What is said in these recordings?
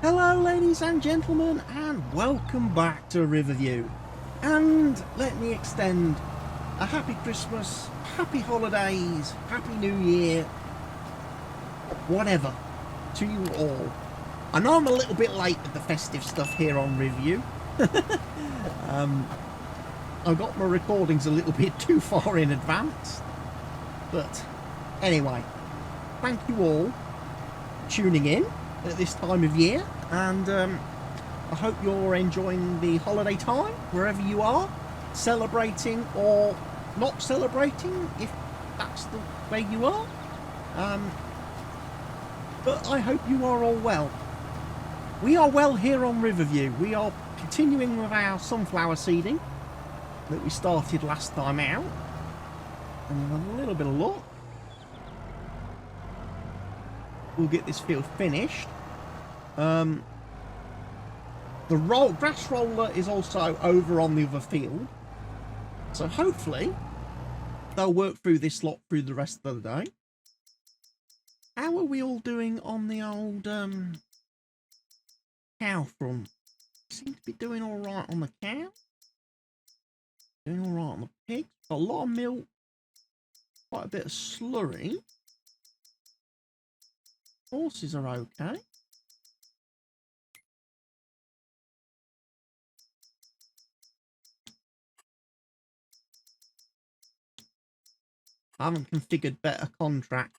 Hello ladies and gentlemen, and welcome back to Riverview. And let me extend a happy Christmas, happy holidays, happy New Year, whatever, to you all. I know I'm a little bit late with the festive stuff here on Riverview. I got my recordings a little bit too far in advance. But anyway, thank you all for tuning in at this time of year, and I hope you're enjoying the holiday time wherever you are, celebrating or not celebrating if that's the way you are. But I hope you are all well. We are well here on Riverview. We are continuing with our sunflower seeding that we started last time out, and with a little bit of luck we'll get this field finished. The grass roller is also over on the other field, so hopefully they'll work through this lot through the rest of the day. How are we all doing on the old cow front? Seem to be doing all right on the cow, doing all right on the pigs. A lot of milk, quite a bit of slurry. Horses are okay. I haven't configured better contract.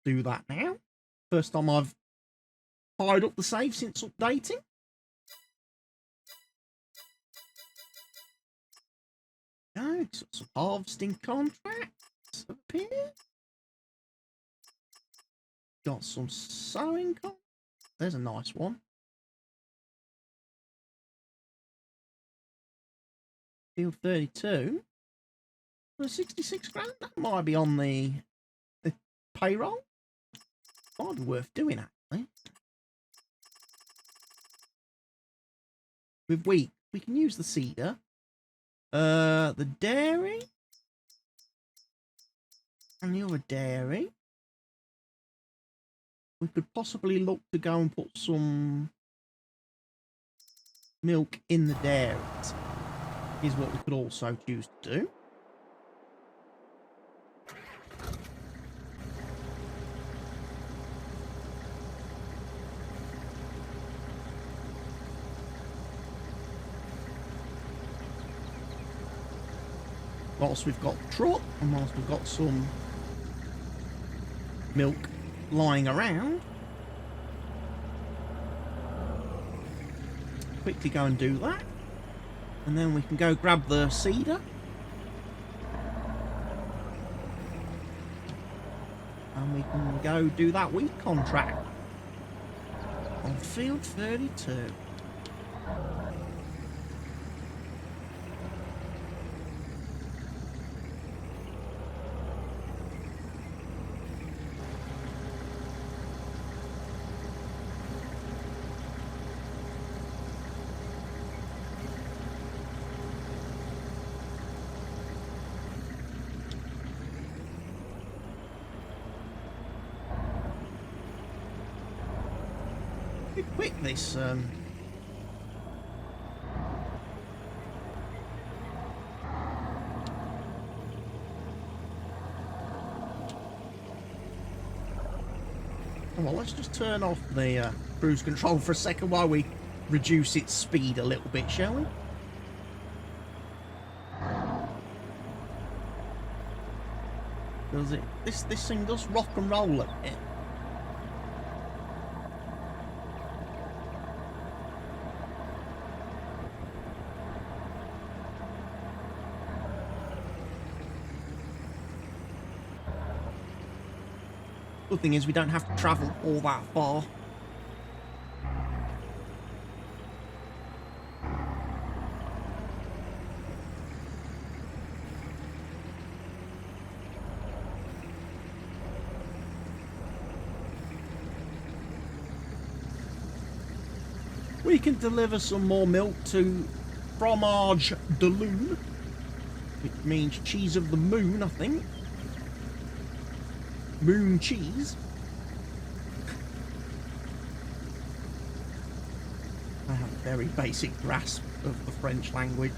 Do that now. First time I've fired up the save since updating. Okay, got some harvesting contracts up here. Got some sowing contracts. There's a nice one. Field 32. For 66 grand, that might be on the payroll. Might be worth doing, actually. With wheat, we can use the cedar. The dairy. And the other dairy. We could possibly look to go and put some milk in the dairies. Is what we could also choose to do. Whilst we've got the truck, and whilst we've got some milk lying around, quickly go and do that, and then we can go grab the cedar, and we can go do that wheat contract on field 32. Quick this well, let's just turn off the cruise control for a second while we reduce its speed a little bit, shall we? Does it? This thing does rock and roll a bit. Good thing is we don't have to travel all that far. We can deliver some more milk to fromage de lune, which means cheese of the moon, I think. Moon cheese. I have a very basic grasp of the French language.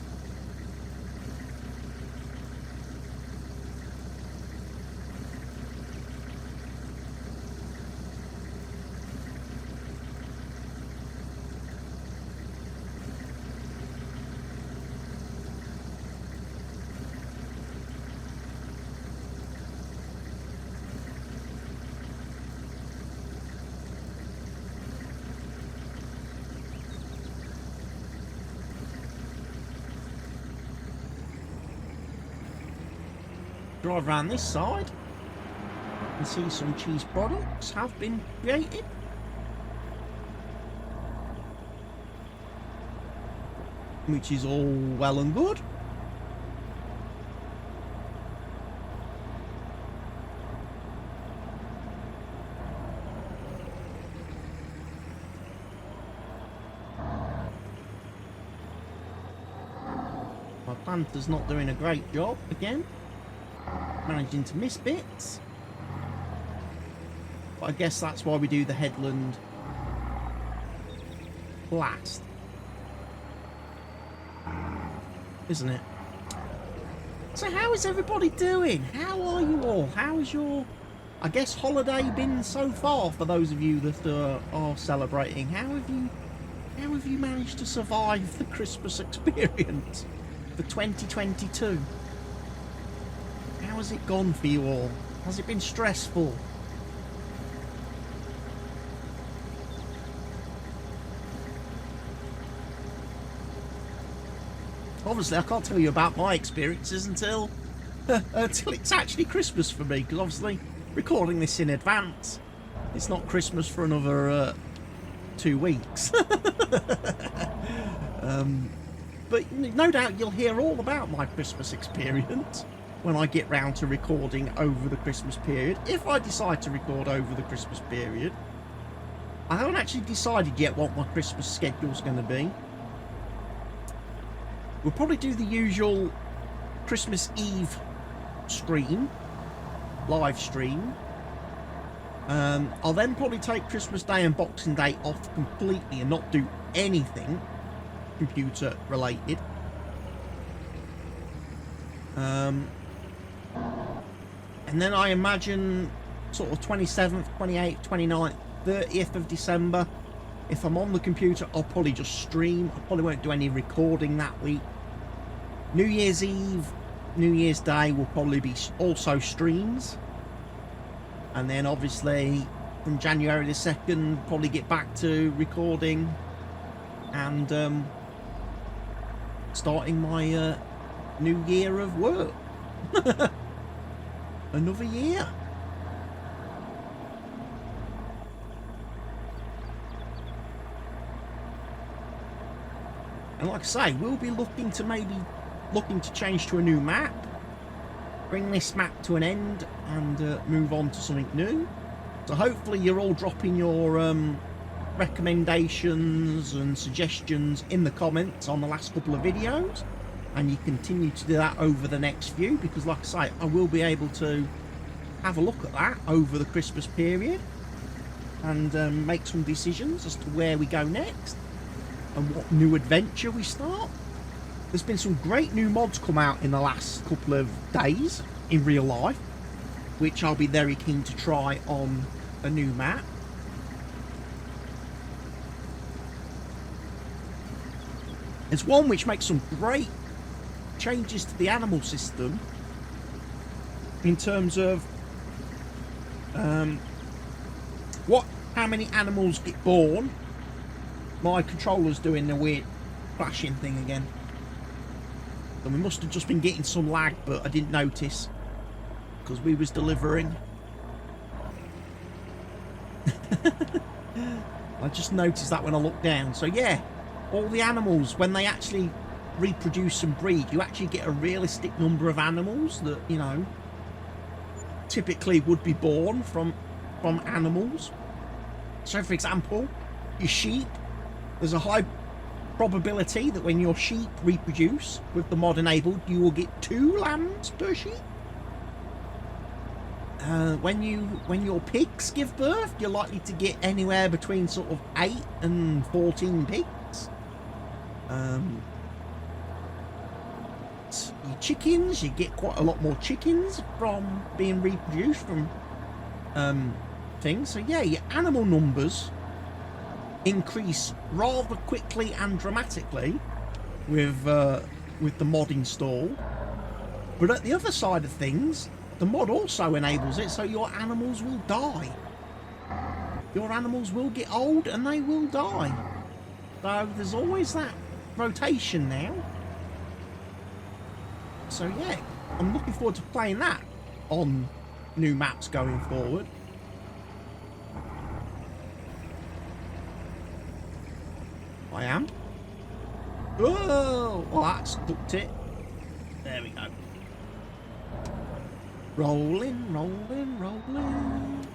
Drive around this side and see some cheese products have been created. Which is all well and good. My planter's not doing a great job again. Managing to miss bits, but I guess that's why we do the headland last, isn't it? So how is everybody doing? How are you all? How is your, I guess, holiday been so far for those of you that are celebrating? How have you managed to survive the Christmas experience for 2022? How has it gone for you all? Has it been stressful? Obviously, I can't tell you about my experiences until it's actually Christmas for me, because obviously, recording this in advance, it's not Christmas for another 2 weeks. But no doubt you'll hear all about my Christmas experience when I get round to recording over the Christmas period, if I decide to record over the Christmas period. I haven't actually decided yet what my Christmas schedule's going to be. We'll probably do the usual Christmas Eve stream, live stream. I'll then probably take Christmas Day and Boxing Day off completely and not do anything computer related. And then I imagine sort of 27th, 28th, 29th, 30th of December, if I'm on the computer, I'll probably just stream. I probably won't do any recording that week. New Year's Eve, New Year's Day will probably be also streams. And then obviously from January the 2nd, probably get back to recording and starting my new year of work. Another year. And like I say, we'll be looking to change to a new map, bring this map to an end and move on to something new. So hopefully you're all dropping your recommendations and suggestions in the comments on the last couple of videos, and you continue to do that over the next few, because like I say, I will be able to have a look at that over the Christmas period and make some decisions as to where we go next and what new adventure we start. There's been some great new mods come out in the last couple of days in real life, which I'll be very keen to try on a new map. There's one which makes some great changes to the animal system in terms of how many animals get born. My controller's doing the weird crashing thing again. And we must have just been getting some lag, but I didn't notice because we was delivering. I just noticed that when I looked down. So yeah, all the animals, when they actually reproduce and breed, you actually get a realistic number of animals that, you know, typically would be born from animals. So for example, your sheep, there's a high probability that when your sheep reproduce with the mod enabled, you will get 2 lambs per sheep. When your pigs give birth, you're likely to get anywhere between sort of 8 and 14 pigs. Your chickens, you get quite a lot more chickens from being reproduced from things. So yeah, your animal numbers increase rather quickly and dramatically with the mod installed. But at the other side of things, the mod also enables it so your animals will die. Your animals will get old and they will die. So there's always that rotation now. So yeah, I'm looking forward to playing that on new maps going forward. I am. Oh, well, that's cooked it. There we go. Rolling, rolling, rolling.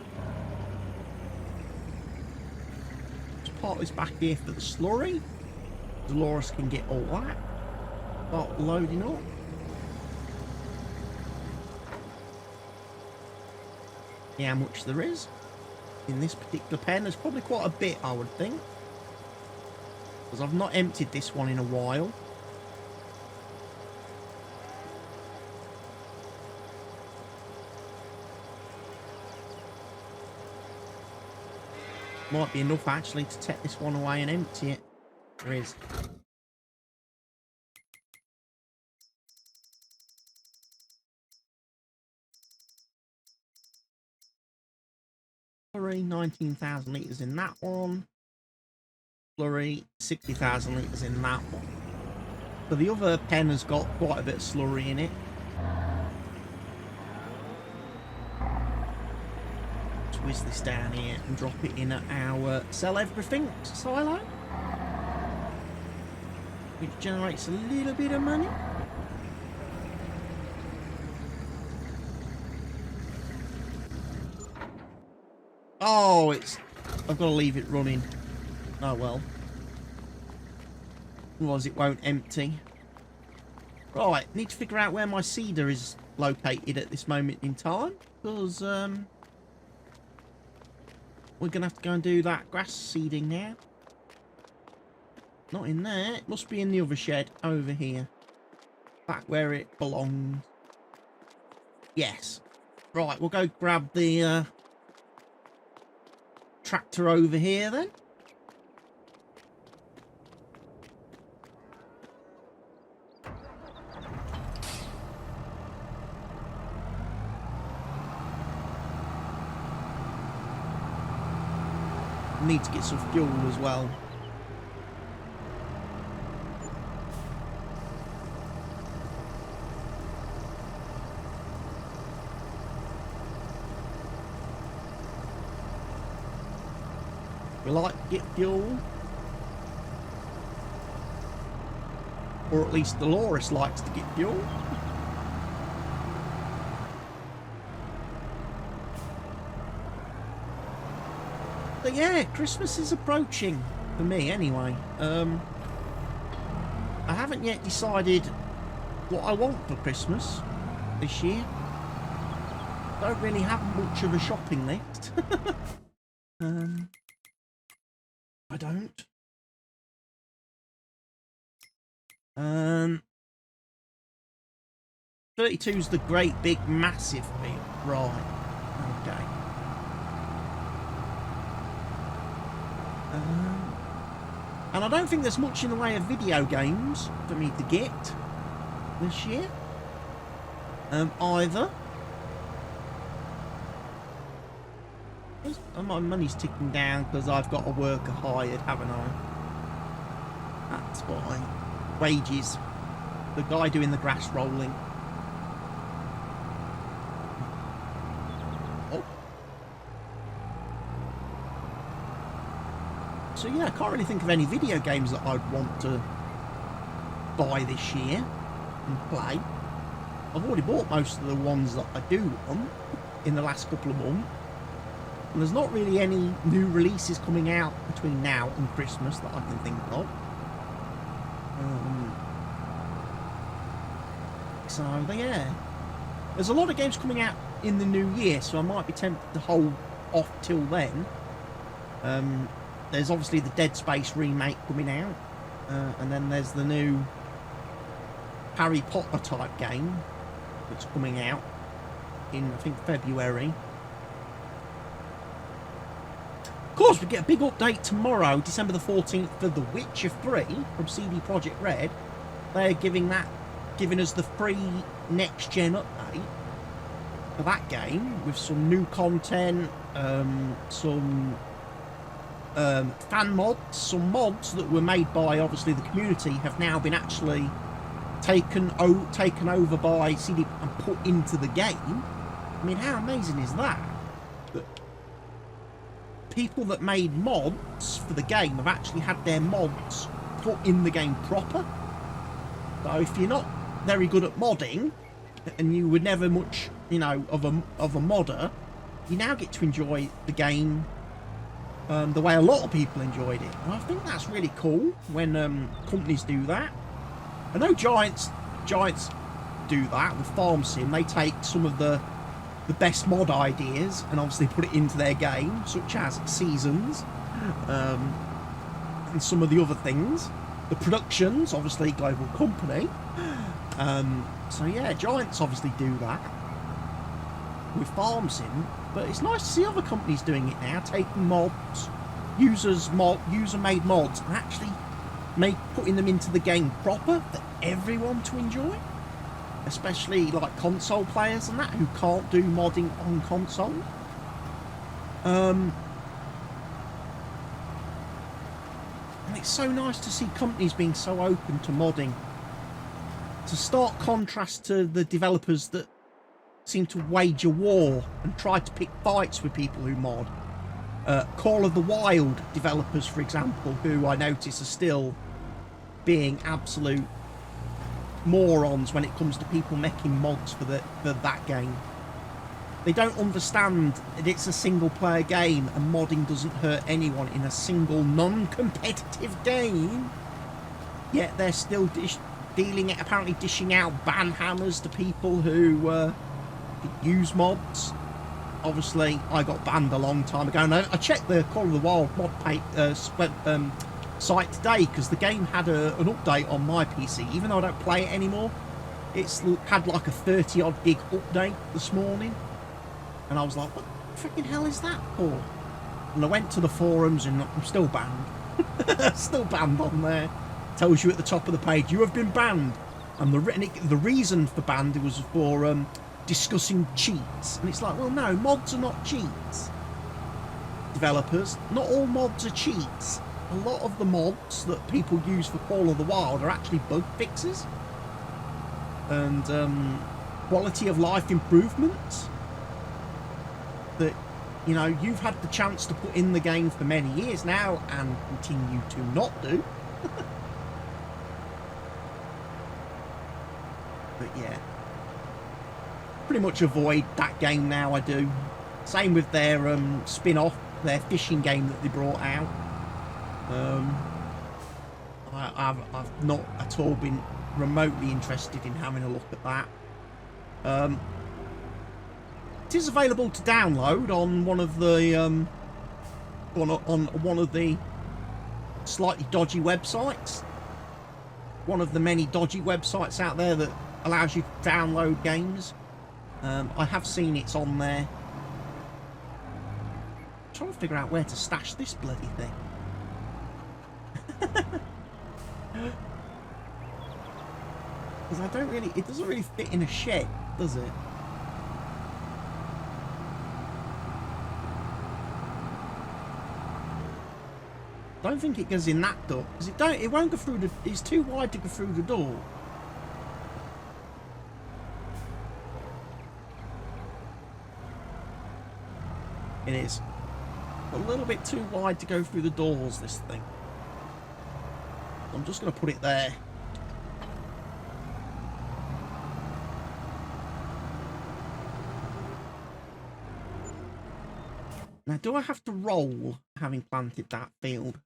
Let's park this back here for the slurry. Delores can get all that. Start loading up. See how much there is in this particular pen. There's probably quite a bit, I would think, because I've not emptied this one in a while. Might be enough actually to take this one away and empty it. There is. Slurry, 19,000 litres in that one. Slurry, 60,000 litres in that one. So the other pen has got quite a bit of slurry in it. Whiz this down here and drop it in at our sell everything silo, which generates a little bit of money. Oh, I've got to leave it running. Oh well, otherwise it won't empty. Right, need to figure out where my seeder is located at this moment in time, because we're going to have to go and do that grass seeding now. Not in there. It must be in the other shed over here. Back where it belongs. Yes. Right, we'll go grab the tractor over here then. Need to get some fuel as well. We like to get fuel, or at least Delores likes to get fuel. But yeah, Christmas is approaching, for me anyway. I haven't yet decided what I want for Christmas this year. Don't really have much of a shopping list. I don't. 32's the great big massive field. Right. Okay. And I don't think there's much in the way of video games for me to get this year. Either. And my money's ticking down because I've got a worker hired, haven't I? That's why. Wages. The guy doing the grass rolling. Oh. So yeah, I can't really think of any video games that I'd want to buy this year and play. I've already bought most of the ones that I do want in the last couple of months. And there's not really any new releases coming out between now and Christmas that I can think of. So yeah, there's a lot of games coming out in the new year, so I might be tempted to hold off till then. There's obviously the Dead Space remake coming out, and then there's the new Harry Potter type game that's coming out in, I think, February. Of course, we get a big update tomorrow, December the 14th, for The Witcher 3 from CD Projekt Red. They're giving us the free next-gen update for that game with some new content, some fan mods, some mods that were made by, obviously, the community have now been actually taken over by CD and put into the game. I mean, how amazing is that? That people that made mods for the game have actually had their mods put in the game proper. So if you're not very good at modding, and you were never much, you know, of a modder, you now get to enjoy the game the way a lot of people enjoyed it. And I think that's really cool when companies do that. I know Giants do that with Farm Sim. They take some of the best mod ideas and obviously put it into their game, such as Seasons, and some of the other things. The Productions, obviously, global company. So yeah, Giants obviously do that with Farm Sim, but it's nice to see other companies doing it now, taking mods, user-made mods, and actually putting them into the game proper for everyone to enjoy, especially like console players and that who can't do modding on console. And it's so nice to see companies being so open to modding. To stark contrast to the developers that seem to wage a war and try to pick fights with people who mod. Call of the Wild developers, for example, who I notice are still being absolute morons when it comes to people making mods for that game. They don't understand that it's a single player game and modding doesn't hurt anyone in a single non-competitive game. Yet they're still apparently dishing out ban hammers to people who use mods. Obviously, I got banned a long time ago. And I checked the Call of the Wild mod site today because the game had an update on my PC. Even though I don't play it anymore, it's had like a 30-odd gig update this morning. And I was like, what the freaking hell is that for? And I went to the forums and I'm still banned. Still banned on there. Tells you at the top of the page, you have been banned. And the reason for banned was for discussing cheats. And it's like, well, no, mods are not cheats. Developers, not all mods are cheats. A lot of the mods that people use for Call of the Wild are actually bug fixes. And quality of life improvements that, you know, you've had the chance to put in the game for many years now and continue to not do. But yeah, pretty much avoid that game now. I do. Same with their spin-off, their fishing game that they brought out. I've not at all been remotely interested in having a look at that. It is available to download on one of the on one of the slightly dodgy websites. One of the many dodgy websites out there that allows you to download games. I have seen it's on there. I'm trying to figure out where to stash this bloody thing. Because it doesn't really fit in a shed, does it? I don't think it goes in that door, because it won't go through it's too wide to go through the door. It is a little bit too wide to go through the doors, this thing. I'm just going to put it there. Now, do I have to roll having planted that field?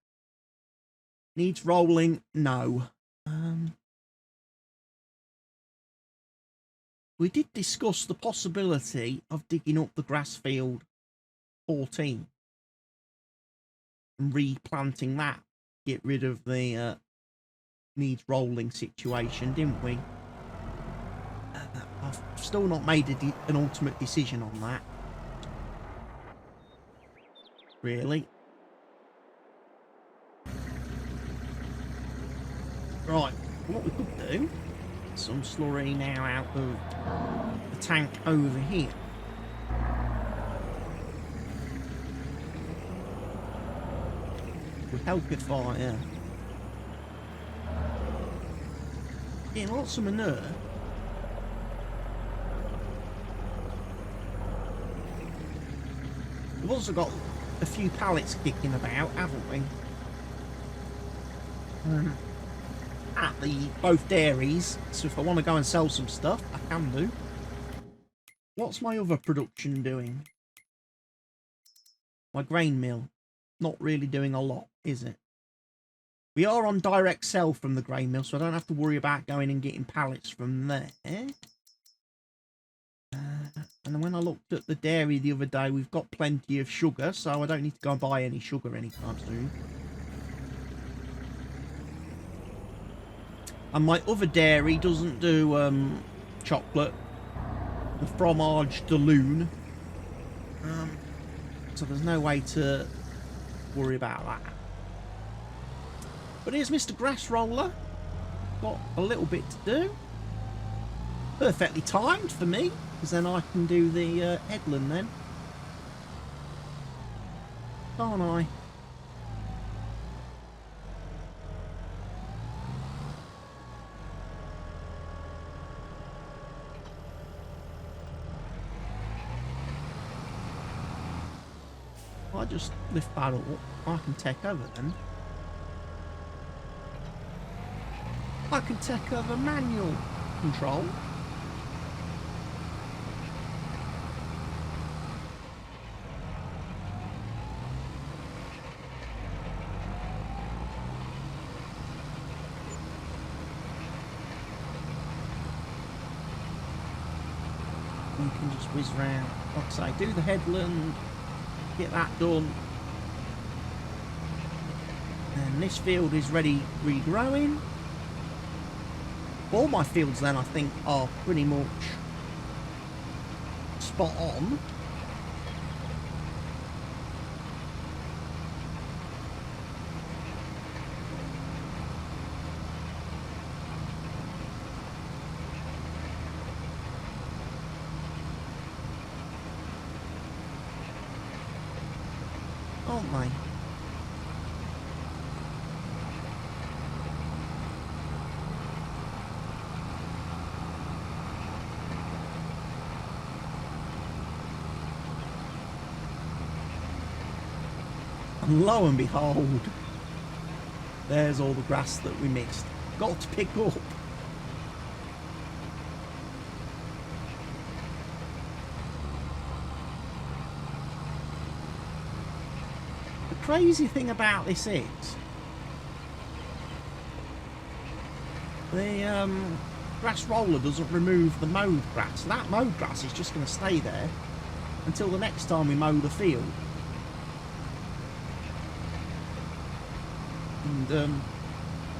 Needs rolling? No. We did discuss the possibility of digging up the grass field 14 and replanting that. Get rid of the needs rolling situation, didn't we? I've still not made an ultimate decision on that. Really. Right, what we could do, some slurry now out of the tank over here. Would help if I getting lots of manure. We've also got a few pallets kicking about, haven't we? At both dairies, so if I want to go and sell some stuff, I can do. What's my other production doing? My grain mill. Not really doing a lot, is it? We are on direct sell from the grain mill, so I don't have to worry about going and getting pallets from there. And then when I looked at the dairy the other day, we've got plenty of sugar, so I don't need to go and buy any sugar anytime soon. And my other dairy doesn't do chocolate, the fromage de lune. So there's no way to worry about that. But here's Mr. Grass Roller. Got a little bit to do. Perfectly timed for me, because then I can do the headland then. Can't I? I just lift that up, I can take over then. I can take over manual control. You can just whiz round, like I say, do the headland. Get that done, and this field is ready regrowing. All my fields then I think are pretty much spot on. Aren't they? And lo and behold, there's all the grass that we missed. Got to pick up. The crazy thing about this is the grass roller doesn't remove the mowed grass. That mowed grass is just going to stay there until the next time we mow the field. And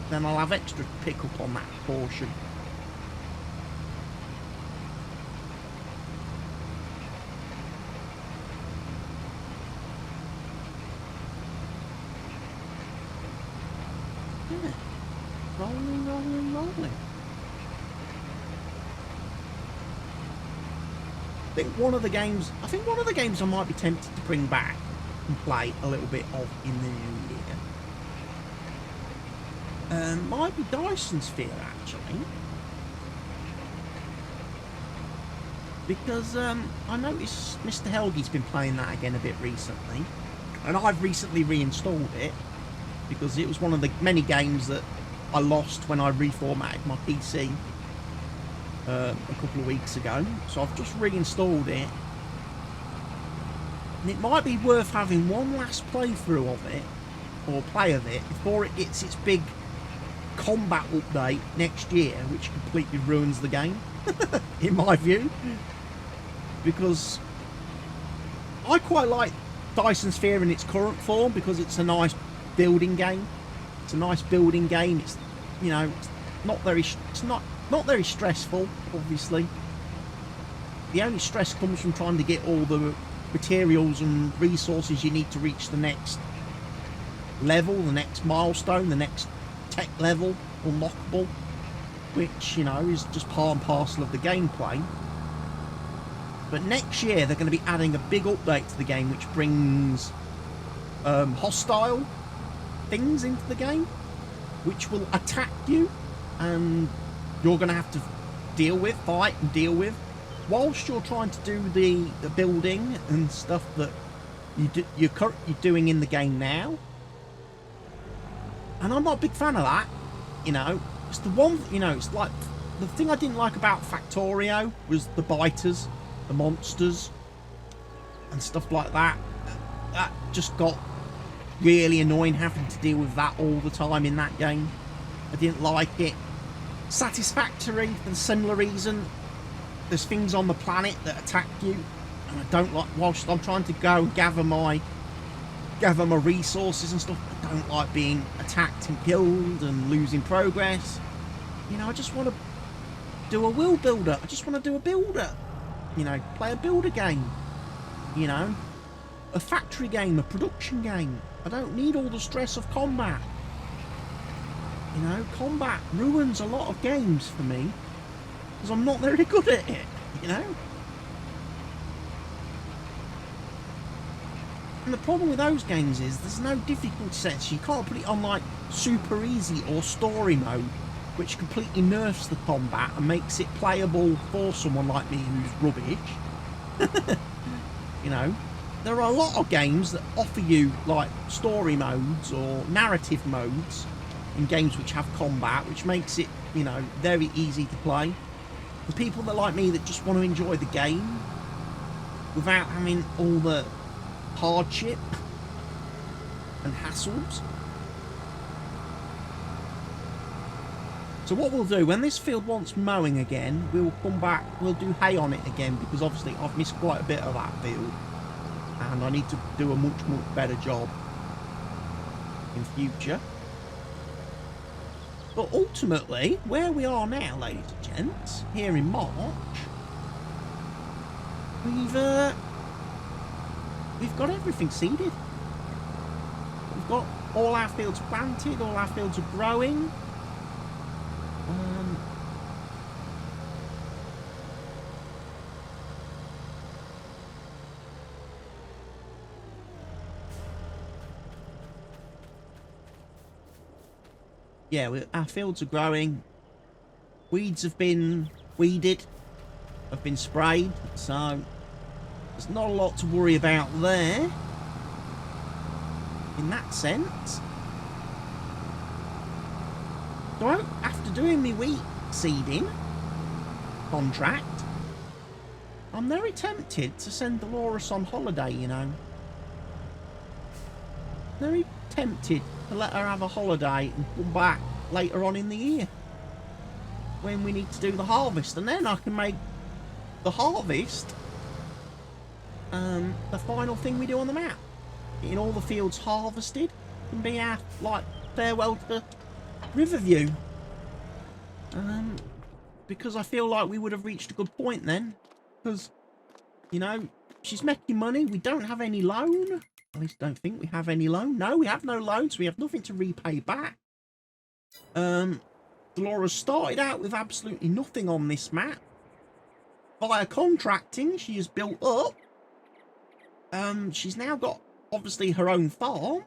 then I'll have extra pick up on that portion. Yeah. Rolling, rolling, rolling. I think one of the games I might be tempted to bring back and play a little bit of in the new year. Might be Dyson's Sphere actually, because I noticed Mr. Helgi's been playing that again a bit recently, and I've recently reinstalled it because it was one of the many games that I lost when I reformatted my PC a couple of weeks ago. So I've just reinstalled it, and it might be worth having one last playthrough of it, or play of it, before it gets its big combat update next year, which completely ruins the game, in my view. Because I quite like Dyson Sphere in its current form, because it's a nice building game. It's a nice building game. It's, you know, it's not very stressful, obviously. The only stress comes from trying to get all the materials and resources you need to reach the next level, the next milestone, the next tech level, unlockable, which, you know, is just part and parcel of the gameplay. But next year they're going to be adding a big update to the game, which brings hostile things into the game, which will attack you, and you're going to have to fight and deal with, whilst you're trying to do the building and stuff that you're currently doing in the game now. And I'm not a big fan of that. You know, it's the one, you know, it's like the thing I didn't like about Factorio was the biters, the monsters and stuff like that. That just got really annoying, having to deal with that all the time in that game. I didn't like it. Satisfactory for the similar reason. There's things on the planet that attack you, and I don't like, whilst I'm trying to go and gather my resources and stuff, I don't like being attacked and killed and losing progress. You know, I just want to do a world builder. I just want to do a builder. You know, play a builder game. You know, a factory game, a production game. I don't need all the stress of combat. You know, combat ruins a lot of games for me, because I'm not very good at it, you know? And the problem with those games is there's no difficulty sets. You can't put it on like super easy or story mode, which completely nerfs the combat and makes it playable for someone like me who's rubbish. You know, there are a lot of games that offer you like story modes or narrative modes in games which have combat, which makes it, you know, very easy to play. For people that like me that just want to enjoy the game without having all the hardship and hassles. So what we'll do, when this field wants mowing again, we'll come back, we'll do hay on it again, because obviously I've missed quite a bit of that field and I need to do a much better job in future. But ultimately, where we are now, ladies and gents, here in March, we've got everything seeded. We've got all our fields planted, all our fields are growing. Yeah, our fields are growing. Weeds have been weeded, have been sprayed, so there's not a lot to worry about there in that sense. So after doing my wheat seeding contract, I'm very tempted to send Delores on holiday, you know. Very tempted to let her have a holiday and come back later on in the year when we need to do the harvest, and then I can make the harvest the final thing we do on the map. Getting all the fields harvested can be our like farewell to Riverview, because I feel like we would have reached a good point then, because, you know, she's making money. We don't have any loan. At least I don't think we have any loan. No, we have no loans. We have nothing to repay back. Delores started out with absolutely nothing on this map. Via contracting, she has built up. She's now got, obviously, her own farm.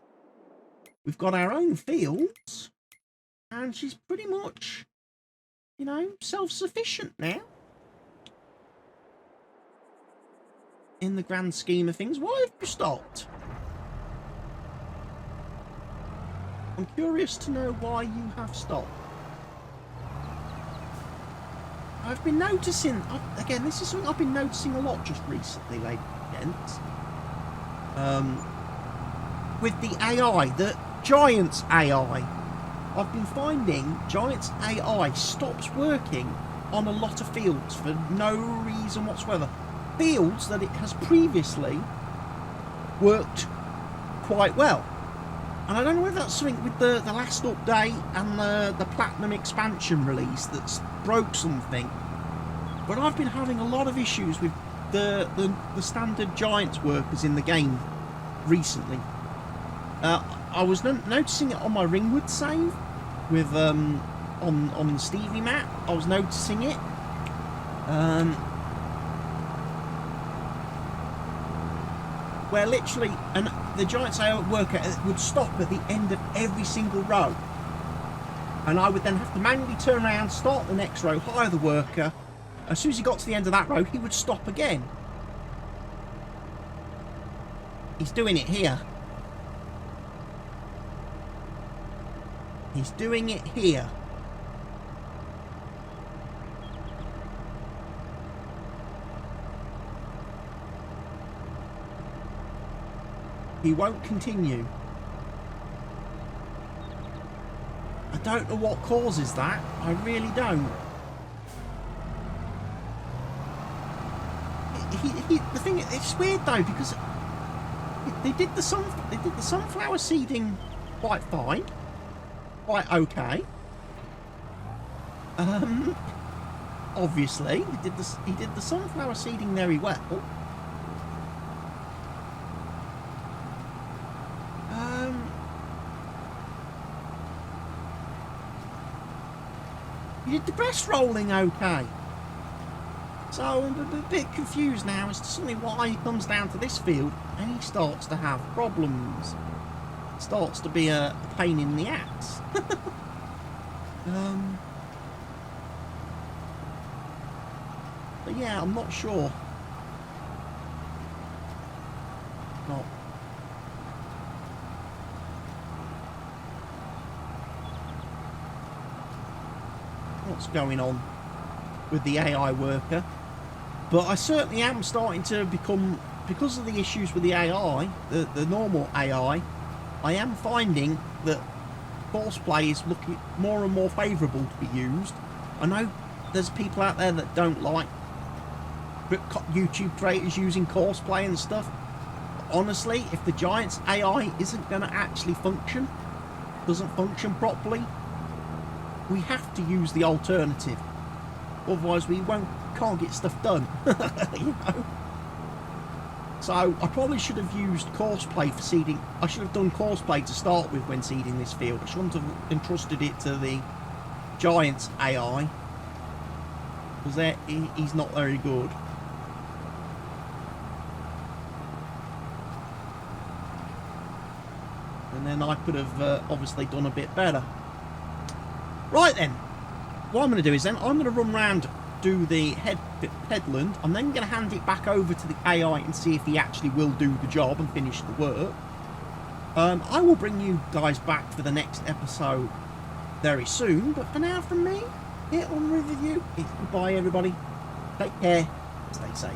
We've got our own fields. And she's pretty much, you know, self-sufficient now. In the grand scheme of things. Why have you stopped? I'm curious to know why you have stopped. I've been noticing, again, this is something I've been noticing a lot just recently, ladies and gents. With the AI, the Giants AI, I've been finding Giant's AI stops working on a lot of fields for no reason whatsoever. Fields that it has previously worked quite well. And I don't know whether that's something with the last update and the Platinum expansion release that's broke something. But I've been having a lot of issues with the standard Giants workers in the game recently. I was noticing it on my Ringwood save with on Stevie map. I was noticing it. Where literally the Giants AI worker would stop at the end of every single row, and I would then have to manually turn around, start the next row, hire the worker. As soon as he got to the end of that row, he would stop again. He's doing it here. He's doing it here. He won't continue. I don't know what causes that. I really don't. The thing, it's weird though, because they did the sunflower seeding quite fine, quite okay. Obviously, he did the sunflower seeding very well. He did the breast rolling okay. So I'm a bit confused now as to suddenly why he comes down to this field and he starts to have problems. Starts to be a pain in the ass. But yeah, I'm not sure. Not. What's going on with the AI worker? But I certainly am starting to become, because of the issues with the AI, the normal AI, I am finding that Forceplay is looking more and more favourable to be used. I know there's people out there that don't like YouTube creators using Courseplay and stuff. Honestly, if the Giants AI isn't going to actually function, doesn't function properly, we have to use the alternative. Otherwise we can't get stuff done. You know? So I probably should have used Courseplay for seeding. I should have done Courseplay to start with when seeding this field. I shouldn't have entrusted it to the Giants AI, because he's not very good. And then I could have obviously done a bit better. Right then, what I'm going to do is then I'm going to run round, do the headland. I'm then going to hand it back over to the AI and see if he actually will do the job and finish the work. I will bring you guys back for the next episode very soon, but for now from me, here on Riverview, it's goodbye everybody. Take care, stay safe.